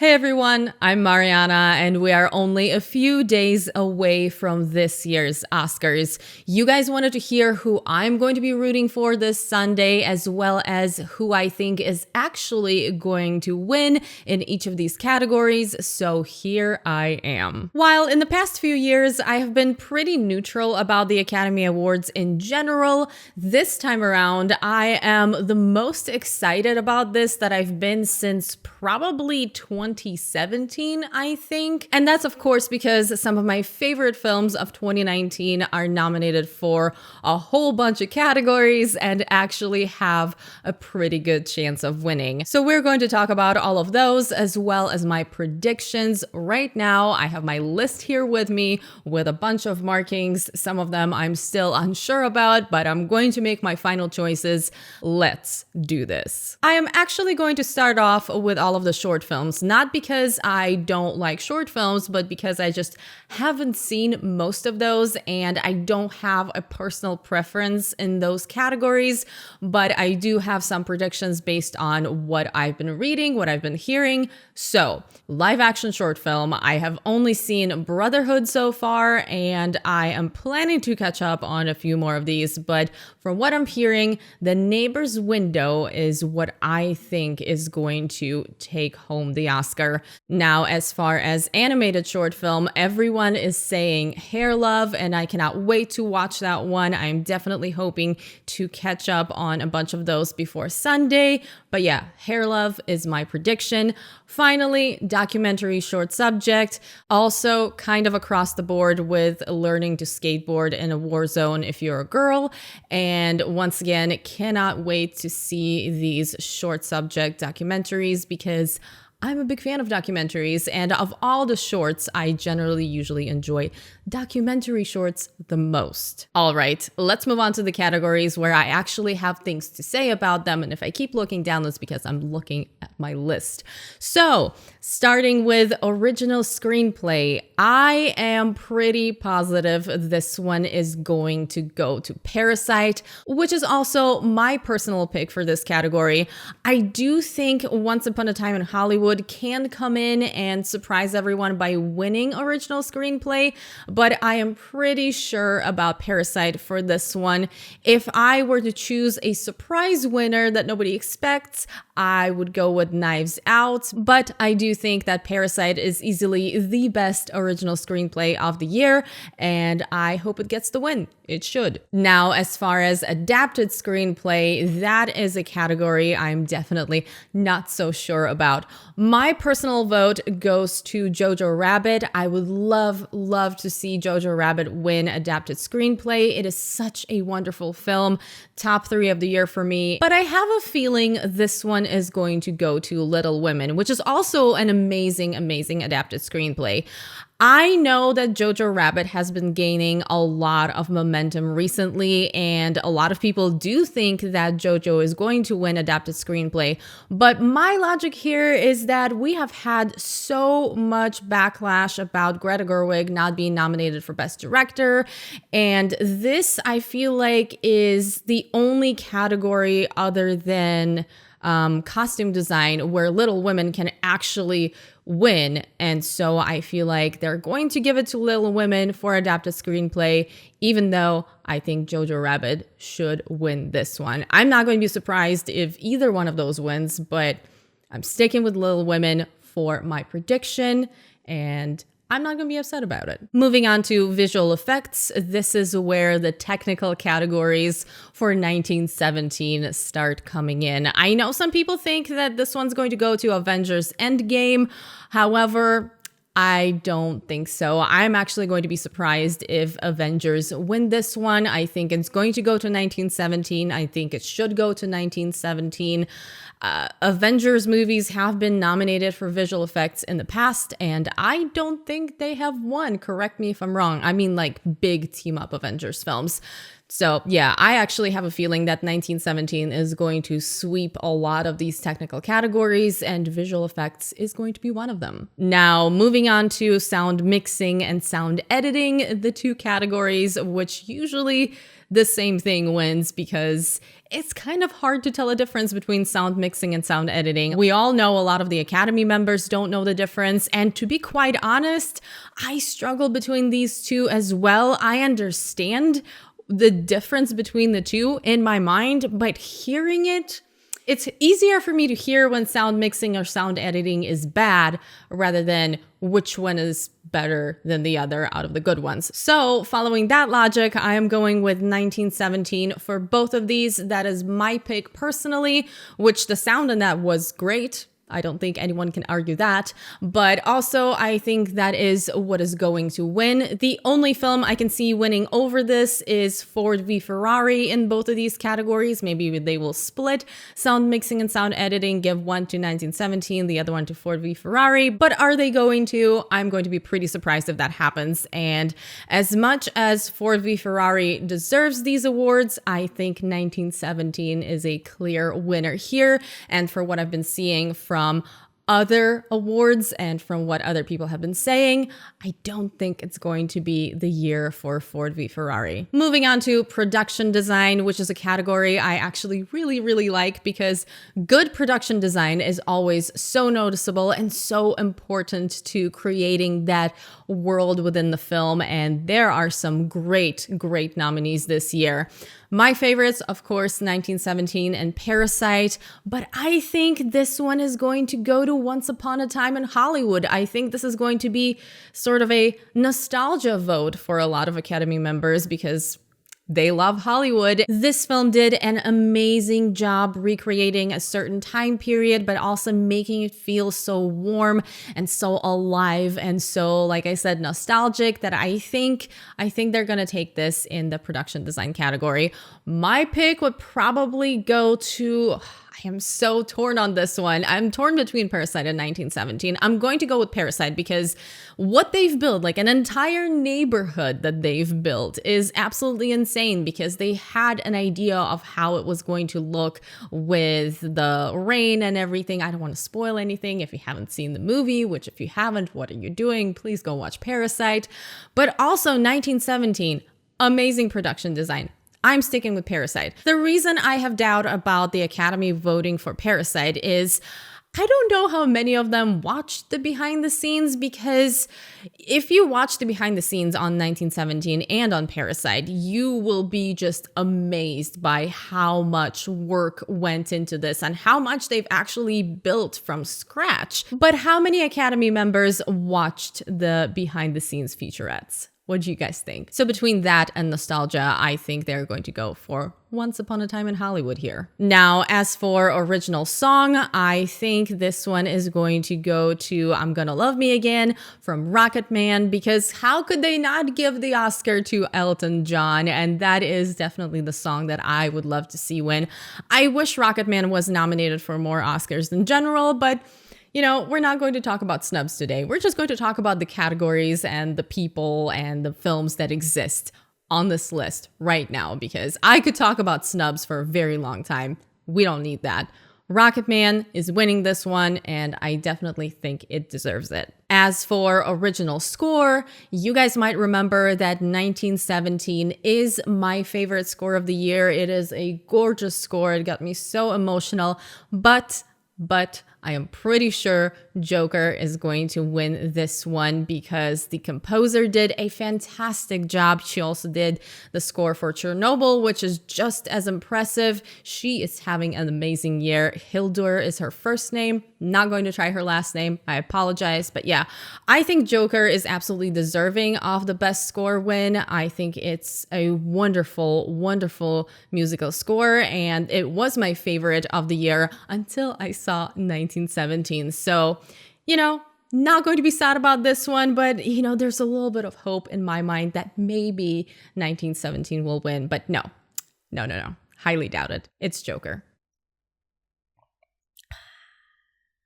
Hey everyone, I'm Mariana, and we are only a few days away from this year's Oscars. You guys wanted to hear who I'm going to be rooting for this Sunday, as well as who I think is actually going to win in each of these categories, so here I am. While in the past few years I have been pretty neutral about the Academy Awards in general, this time around I am the most excited about this that I've been since probably 2017, I think. And that's of course because some of my favorite films of 2019 are nominated for a whole bunch of categories and actually have a pretty good chance of winning. So we're going to talk about all of those as well as my predictions. Right now, I have my list here with me with a bunch of markings. Some of them I'm still unsure about, but I'm going to make my final choices. Let's do this. I am actually going to start off with all of the short films, not because I don't like short films, but because I just haven't seen most of those and I don't have a personal preference in those categories, but I do have some predictions based on what I've been reading, what I've been hearing. So, live action short film, I have only seen Brotherhood so far, and I am planning to catch up on a few more of these, but from what I'm hearing, The Neighbor's Window is what I think is going to take home the Oscar. Now, as far as animated short film, everyone is saying Hair Love, and I cannot wait to watch that one. I'm definitely hoping to catch up on a bunch of those before Sunday. But yeah, Hair Love is my prediction. Finally, documentary short subject, also kind of across the board with learning to skateboard in a war zone if you're a girl. And once again, cannot wait to see these short subject documentaries because I'm a big fan of documentaries, and of all the shorts, I generally usually enjoy documentary shorts the most. All right, let's move on to the categories where I actually have things to say about them, and if I keep looking down, it's because I'm looking at my list. So, starting with original screenplay, I am pretty positive this one is going to go to Parasite, which is also my personal pick for this category. I do think Once Upon a Time in Hollywood can come in and surprise everyone by winning original screenplay, but I am pretty sure about Parasite for this one. If I were to choose a surprise winner that nobody expects, I would go with Knives Out, but I do think that Parasite is easily the best original screenplay of the year, and I hope it gets the win. It should. Now, as far as adapted screenplay, that is a category I'm definitely not so sure about. My personal vote goes to Jojo Rabbit. I would love to see Jojo Rabbit win adapted screenplay. It is such a wonderful film. Top 3 of the year for me. But I have a feeling this one is going to go to Little Women, which is also an amazing adapted screenplay. I know that Jojo Rabbit has been gaining a lot of momentum recently, and a lot of people do think that Jojo is going to win adapted screenplay. But my logic here is that we have had so much backlash about Greta Gerwig not being nominated for Best Director, and this, I feel like, is the only category other than costume design where Little Women can actually win. And so I feel like they're going to give it to Little Women for adapted screenplay, even though I think Jojo Rabbit should win this one. I'm not going to be surprised if either one of those wins, but I'm sticking with Little Women for my prediction, and I'm not going to be upset about it. Moving on to visual effects, this is where the technical categories for 1917 start coming in. I know some people think that this one's going to go to Avengers Endgame. However, I don't think so. I'm actually going to be surprised if Avengers win this one. I think it's going to go to 1917. I think it should go to 1917. Avengers movies have been nominated for visual effects in the past, and I don't think they have won. Correct me if I'm wrong. I mean, like big team up Avengers films. So yeah, I actually have a feeling that 1917 is going to sweep a lot of these technical categories, and visual effects is going to be one of them. Now, moving on to sound mixing and sound editing, the two categories, which usually the same thing wins because it's kind of hard to tell a difference between sound mixing and sound editing. We all know a lot of the Academy members don't know the difference. And to be quite honest, I struggle between these two as well. I understand the difference between the two in my mind, but hearing it, it's easier for me to hear when sound mixing or sound editing is bad rather than which one is better than the other out of the good ones. So following that logic, I am going with 1917 for both of these. That is my pick personally, which the sound in that was great. I don't think anyone can argue that. But also, I think that is what is going to win. The only film I can see winning over this is Ford v Ferrari in both of these categories. Maybe they will split sound mixing and sound editing, give one to 1917, the other one to Ford v Ferrari. But are they going to? I'm going to be pretty surprised if that happens. And as much as Ford v Ferrari deserves these awards, I think 1917 is a clear winner here. And for what I've been seeing from other awards and from what other people have been saying, I don't think it's going to be the year for Ford v Ferrari. Moving on to production design, which is a category I actually really like because good production design is always so noticeable and so important to creating that world within the film. And there are some great nominees this year. My favorites, of course, 1917 and Parasite, but I think this one is going to go to Once Upon a Time in Hollywood. I think this is going to be sort of a nostalgia vote for a lot of Academy members because they love Hollywood. This film did an amazing job recreating a certain time period, but also making it feel so warm and so alive and so, like I said, nostalgic that I think they're gonna take this in the production design category. My pick would probably go to, I am so torn on this one. I'm torn between Parasite and 1917. I'm going to go with Parasite because what they've built, like an entire neighborhood that they've built, is absolutely insane because they had an idea of how it was going to look with the rain and everything. I don't want to spoil anything if you haven't seen the movie, which if you haven't, what are you doing? Please go watch Parasite. But also 1917, amazing production design. I'm sticking with Parasite. The reason I have doubt about the Academy voting for Parasite is I don't know how many of them watched the behind the scenes, because if you watch the behind the scenes on 1917 and on Parasite, you will be just amazed by how much work went into this and how much they've actually built from scratch. But how many Academy members watched the behind the scenes featurettes? What do you guys think? So between that and nostalgia, I think they're going to go for Once Upon a Time in Hollywood here. Now, as for original song, I think this one is going to go to I'm Gonna Love Me Again from Rocket Man, because how could they not give the Oscar to Elton John? And that is definitely the song that I would love to see win. I wish Rocket Man was nominated for more Oscars in general, but you know, we're not going to talk about snubs today. We're just going to talk about the categories and the people and the films that exist on this list right now, because I could talk about snubs for a very long time. We don't need that. Rocket Man is winning this one, and I definitely think it deserves it. As for original score, you guys might remember that 1917 is my favorite score of the year. It is a gorgeous score. It got me so emotional, but I am pretty sure Joker is going to win this one because the composer did a fantastic job. She also did the score for Chernobyl, which is just as impressive. She is having an amazing year. Hildur is her first name. Not going to try her last name. I apologize. But yeah, I think Joker is absolutely deserving of the best score win. I think it's a wonderful musical score, and it was my favorite of the year until I saw 1917. So, you know, not going to be sad about this one, but, you know, there's a little bit of hope in my mind that maybe 1917 will win. But no. Highly doubt it. It's Joker.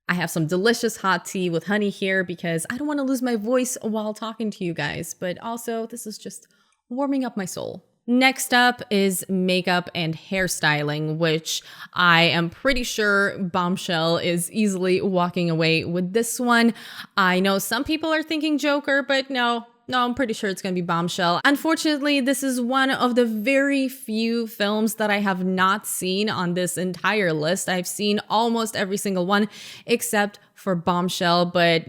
I have some delicious hot tea with honey here because I don't want to lose my voice while talking to you guys, but also this is just warming up my soul. Next up is makeup and hairstyling, which I am pretty sure Bombshell is easily walking away with this one. I know some people are thinking Joker, but no, I'm pretty sure it's going to be Bombshell. Unfortunately, this is one of the very few films that I have not seen on this entire list. I've seen almost every single one except for Bombshell, but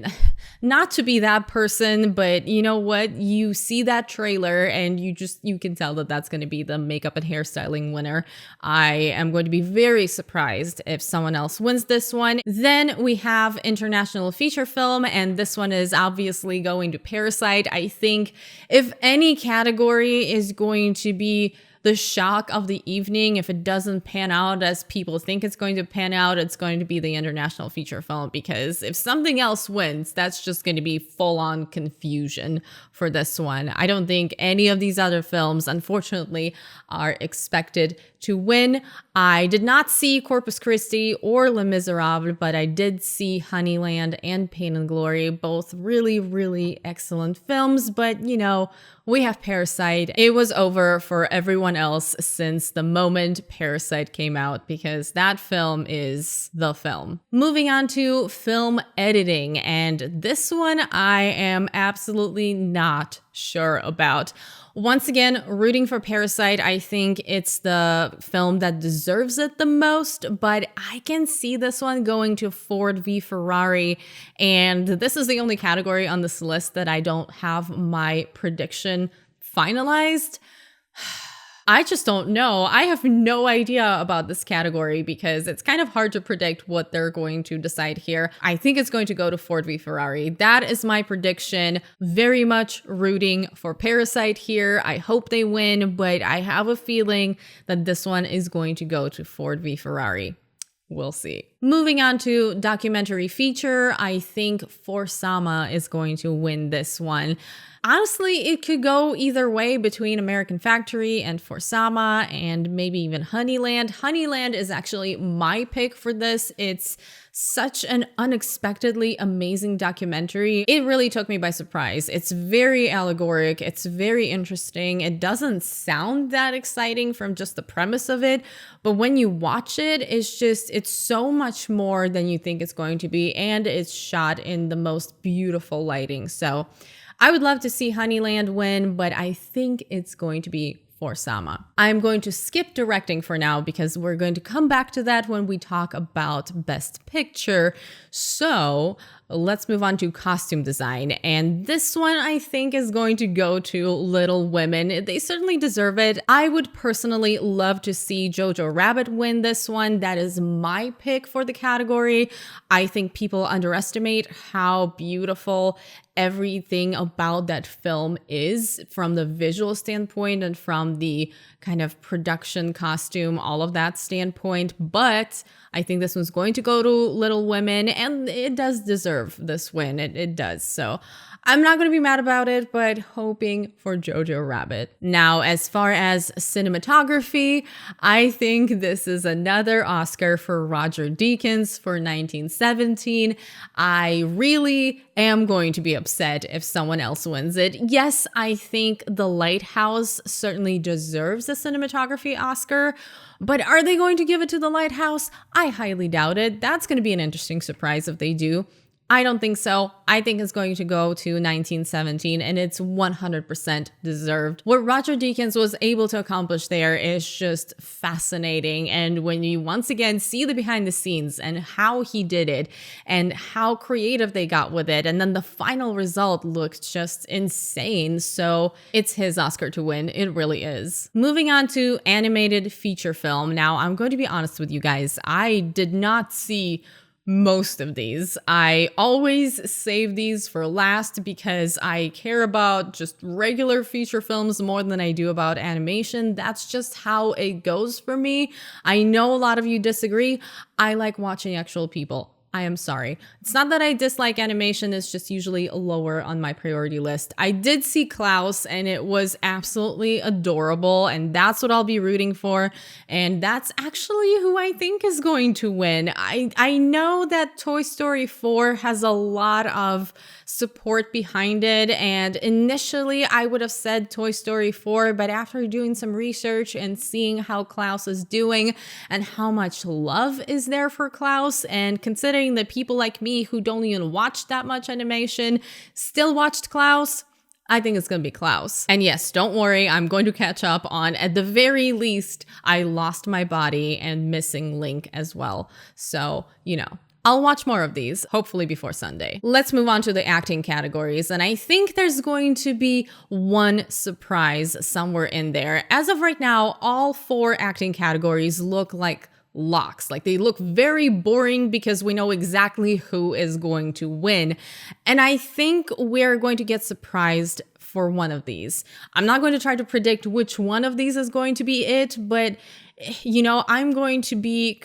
not to be that person, but you know what? You see that trailer and you can tell that that's going to be the makeup and hairstyling winner. I am going to be very surprised if someone else wins this one. Then we have international feature film, and this one is obviously going to Parasite. I think if any category is going to be the shock of the evening, if it doesn't pan out as people think it's going to pan out, it's going to be the international feature film, because if something else wins, that's just going to be full-on confusion for this one. I don't think any of these other films, unfortunately, are expected to win. I did not see Corpus Christi or Les Miserables, but I did see Honeyland and Pain and Glory, both really, really excellent films. But, you know, we have Parasite. It was over for everyone else since the moment Parasite came out, because that film is the film. Moving on to film editing, and this one I am absolutely not sure about. Once again, rooting for Parasite. I think it's the film that deserves it the most, but I can see this one going to Ford v Ferrari. And this is the only category on this list that I don't have my prediction finalized. I just don't know. I have no idea about this category because it's kind of hard to predict what they're going to decide here. I think it's going to go to Ford v Ferrari. That is my prediction. Very much rooting for Parasite here. I hope they win, but I have a feeling that this one is going to go to Ford v Ferrari. We'll see. Moving on to documentary feature, I think For Sama is going to win this one. Honestly, it could go either way between American Factory and For Sama, and maybe even Honeyland. Honeyland is actually my pick for this. It's such an unexpectedly amazing documentary. It really took me by surprise. It's very allegoric. It's very interesting. It doesn't sound that exciting from just the premise of it, but when you watch it, it's so much more than you think it's going to be, and it's shot in the most beautiful lighting. So I would love to see Honeyland win, but I think it's going to be For Sama. I'm going to skip directing for now because we're going to come back to that when we talk about Best Picture. So let's move on to costume design. And this one I think is going to go to Little Women. They certainly deserve it. I would personally love to see Jojo Rabbit win this one. That is my pick for the category. I think people underestimate how beautiful everything about that film is from the visual standpoint and from the kind of production, costume, all of that standpoint. But I think this one's going to go to Little Women, and it does deserve this win. It does. So I'm not going to be mad about it, but hoping for Jojo Rabbit. Now, as far as cinematography, I think this is another Oscar for Roger Deakins for 1917. I really am going to be upset if someone else wins it. Yes, I think The Lighthouse certainly deserves a cinematography Oscar, but are they going to give it to The Lighthouse? I highly doubt it. That's going to be an interesting surprise if they do. I don't think so. I think it's going to go to 1917, and it's 100% deserved. What Roger Deakins was able to accomplish there is just fascinating. And when you once again see the behind the scenes and how he did it and how creative they got with it, and then the final result looked just insane. So it's his Oscar to win. It really is. Moving on to animated feature film. Now, I'm going to be honest with you guys. I did not see most of these. I always save these for last because I care about just regular feature films more than I do about animation. That's just how it goes for me. I know a lot of you disagree. I like watching actual people I am sorry. It's not that I dislike animation, it's just usually lower on my priority list. I did see Klaus and it was absolutely adorable, and that's what I'll be rooting for. And that's actually who I think is going to win. I know that Toy Story 4 has a lot of support behind it, and initially I would have said Toy Story 4, but after doing some research and seeing how Klaus is doing and how much love is there for Klaus, and considering that people like me who don't even watch that much animation still watched Klaus, I think it's gonna be Klaus. And yes, don't worry, I'm going to catch up on, at the very least, I Lost My Body and Missing Link as well. So, I'll watch more of these, hopefully before Sunday. Let's move on to the acting categories, and I think there's going to be one surprise somewhere in there. As of right now, all 4 acting categories look like locks. Like, they look very boring because we know exactly who is going to win. And I think we're going to get surprised for one of these. I'm not going to try to predict which one of these is going to be it, but I'm going to be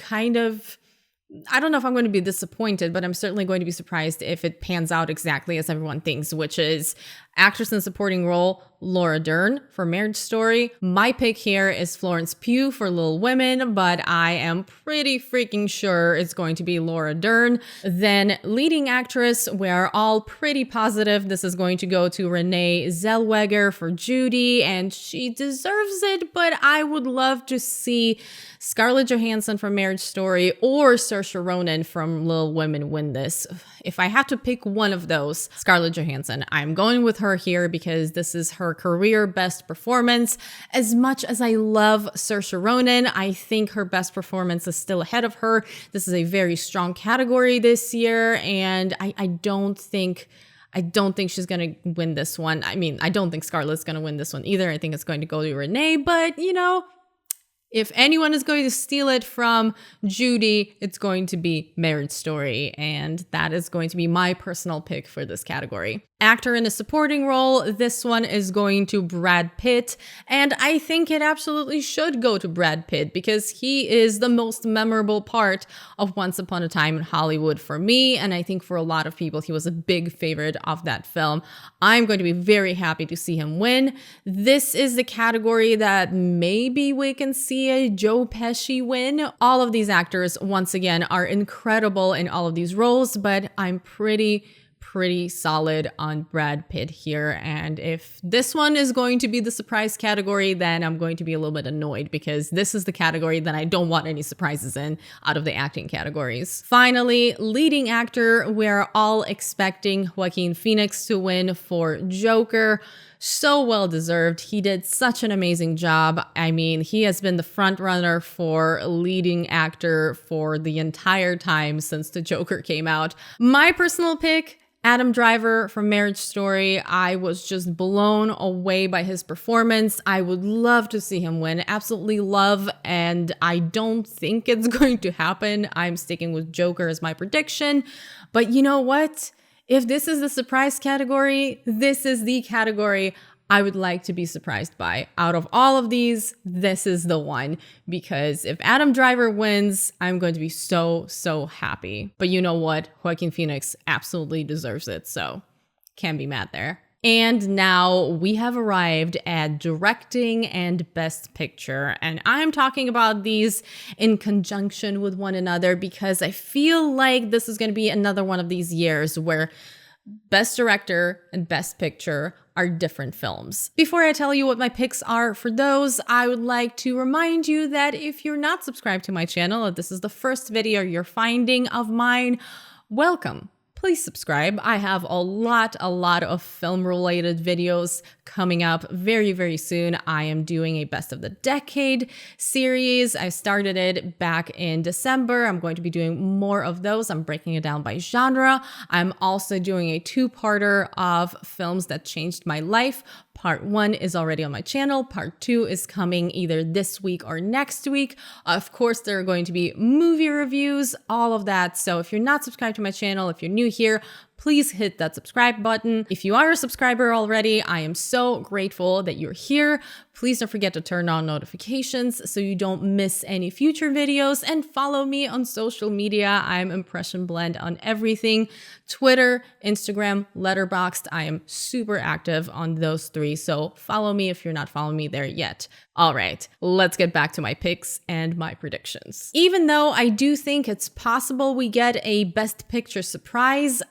I don't know if I'm going to be disappointed, but I'm certainly going to be surprised if it pans out exactly as everyone thinks, which is actress in supporting role, Laura Dern for Marriage Story. My pick here is Florence Pugh for Little Women, but I am pretty freaking sure it's going to be Laura Dern. Then leading actress, we're all pretty positive this is going to go to Renee Zellweger for Judy, and she deserves it, but I would love to see Scarlett Johansson from Marriage Story or Saoirse Ronan from Little Women win this. If I have to pick one of those, Scarlett Johansson. I'm going with her here because this is her career best performance. As much as I love Saoirse Ronan, I think her best performance is still ahead of her. This is a very strong category this year, and I don't think she's going to win this one. I mean, I don't think Scarlett's going to win this one either. I think it's going to go to Renee, but if anyone is going to steal it from Judy, it's going to be Marriage Story, and that is going to be my personal pick for this category. Actor in a supporting role, this one is going to Brad Pitt, and I think it absolutely should go to Brad Pitt because he is the most memorable part of Once Upon a Time in Hollywood for me, and I think for a lot of people, he was a big favorite of that film. I'm going to be very happy to see him win. This is the category that maybe we can see a Joe Pesci win. All of these actors, once again, are incredible in all of these roles, but I'm pretty solid on Brad Pitt here. And if this one is going to be the surprise category, then I'm going to be a little bit annoyed because this is the category that I don't want any surprises in out of the acting categories. Finally, leading actor, we're all expecting Joaquin Phoenix to win for Joker. So well deserved. He did such an amazing job. I mean, he has been the front runner for leading actor for the entire time since the Joker came out. My personal pick, Adam Driver from Marriage Story. I was just blown away by his performance. I would love to see him win. Absolutely love. And I don't think it's going to happen. I'm sticking with Joker as my prediction. But you know what? If this is the surprise category, this is the category I would like to be surprised by. Out of all of these, this is the one. Because if Adam Driver wins, I'm going to be so happy. But you know what? Joaquin Phoenix absolutely deserves it. So can't be mad there. And now we have arrived at directing and best picture. And I'm talking about these in conjunction with one another because I feel like this is going to be another one of these years where best director and best picture are different films. Before I tell you what my picks are for those, I would like to remind you that if you're not subscribed to my channel, if this is the first video you're finding of mine, welcome. Please subscribe. I have a lot of film-related videos coming up very soon. I am doing a Best of the Decade series. I started it back in December. I'm going to be doing more of those. I'm breaking it down by genre. I'm also doing a 2-parter of films that changed my life. Part 1 is already on my channel. Part 2 is coming either this week or next week. Of course, there are going to be movie reviews, all of that. So if you're not subscribed to my channel, if you're new here, please hit that subscribe button. If you are a subscriber already, I am so grateful that you're here. Please don't forget to turn on notifications so you don't miss any future videos, and follow me on social media. I'm Impression Blend on everything: Twitter, Instagram, Letterboxd. I am super active on those three, so follow me if you're not following me there yet. All right, let's get back to my picks and my predictions. Even though I do think it's possible we get a Best Picture surprise,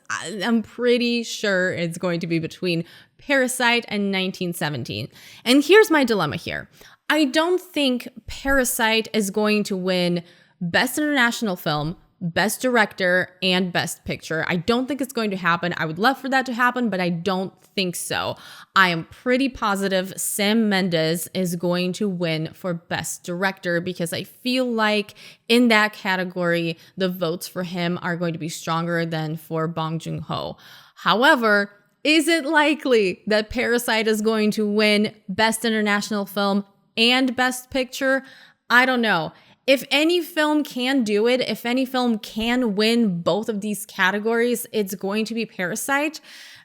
I'm pretty sure it's going to be between Parasite and 1917. And here's my dilemma here. I don't think Parasite is going to win Best International Film, Best Director, and Best Picture. I don't think it's going to happen. I would love for that to happen, but I don't think so. I am pretty positive Sam Mendes is going to win for Best Director, because I feel like in that category, the votes for him are going to be stronger than for Bong Joon-ho. However, is it likely that Parasite is going to win Best International Film and Best Picture? I don't know. If any film can do it, if any film can win both of these categories, it's going to be Parasite,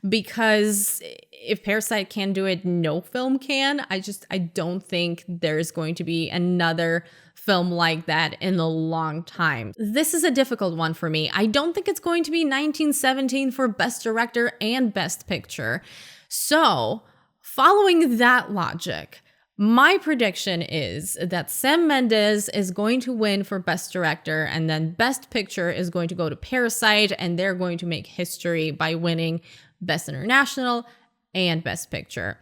because if Parasite can do it, no film can. I don't think there's going to be another film like that in a long time. This is a difficult one for me. I don't think it's going to be 1917 for Best Director and Best Picture. So, following that logic, my prediction is that Sam Mendes is going to win for Best Director, and then Best Picture is going to go to Parasite, and they're going to make history by winning Best International and Best Picture.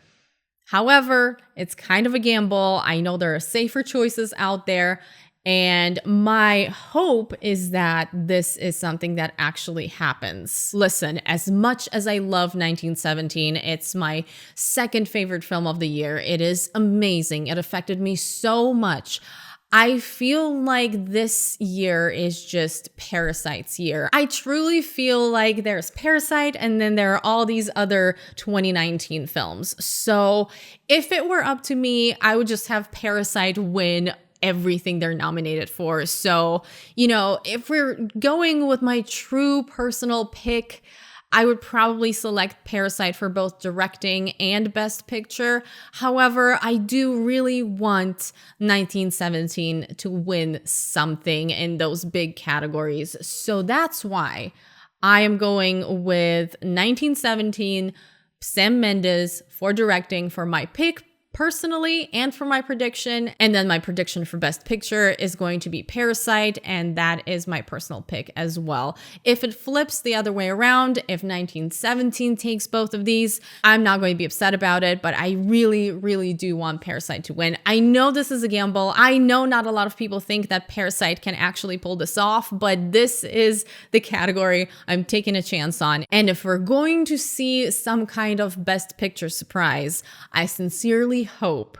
However, it's kind of a gamble. I know there are safer choices out there, and my hope is that this is something that actually happens. Listen, as much as I love 1917, it's my second favorite film of the year. It is amazing. It affected me so much. I feel like this year is just Parasite's year. I truly feel like there's Parasite, and then there are all these other 2019 films. So if it were up to me, I would just have Parasite win everything they're nominated for. So, if we're going with my true personal pick, I would probably select Parasite for both directing and Best Picture. However, I do really want 1917 to win something in those big categories. So that's why I am going with 1917, Sam Mendes for directing for my pick personally and for my prediction. And then my prediction for Best Picture is going to be Parasite, and that is my personal pick as well. If it flips the other way around, if 1917 takes both of these, I'm not going to be upset about it, but I really, really do want Parasite to win. I know this is a gamble. I know not a lot of people think that Parasite can actually pull this off, but this is the category I'm taking a chance on. And if we're going to see some kind of Best Picture surprise, I sincerely hope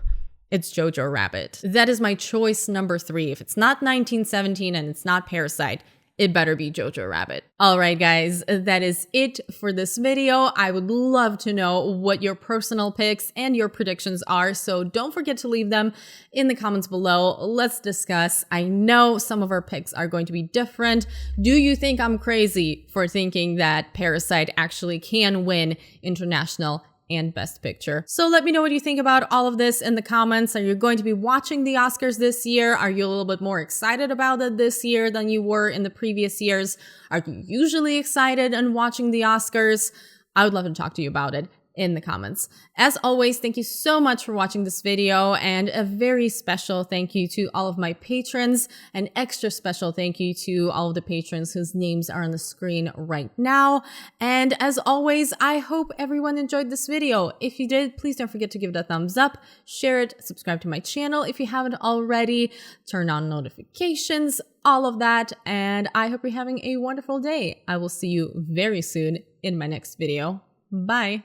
it's Jojo Rabbit. That is my choice number 3. If it's not 1917 and it's not Parasite, it better be Jojo Rabbit. All right, guys, that is it for this video. I would love to know what your personal picks and your predictions are, so don't forget to leave them in the comments below. Let's discuss. I know some of our picks are going to be different. Do you think I'm crazy for thinking that Parasite actually can win international and Best Picture? So let me know what you think about all of this in the comments. Are you going to be watching the Oscars this year? Are you a little bit more excited about it this year than you were in the previous years? Are you usually excited and watching the Oscars? I would love to talk to you about it in the comments. As always, thank you so much for watching this video, and a very special thank you to all of my patrons. An extra special thank you to all of the patrons whose names are on the screen right now. And as always, I hope everyone enjoyed this video. If you did, please don't forget to give it a thumbs up, share it, subscribe to my channel if you haven't already, turn on notifications, all of that. And I hope you're having a wonderful day. I will see you very soon in my next video. Bye.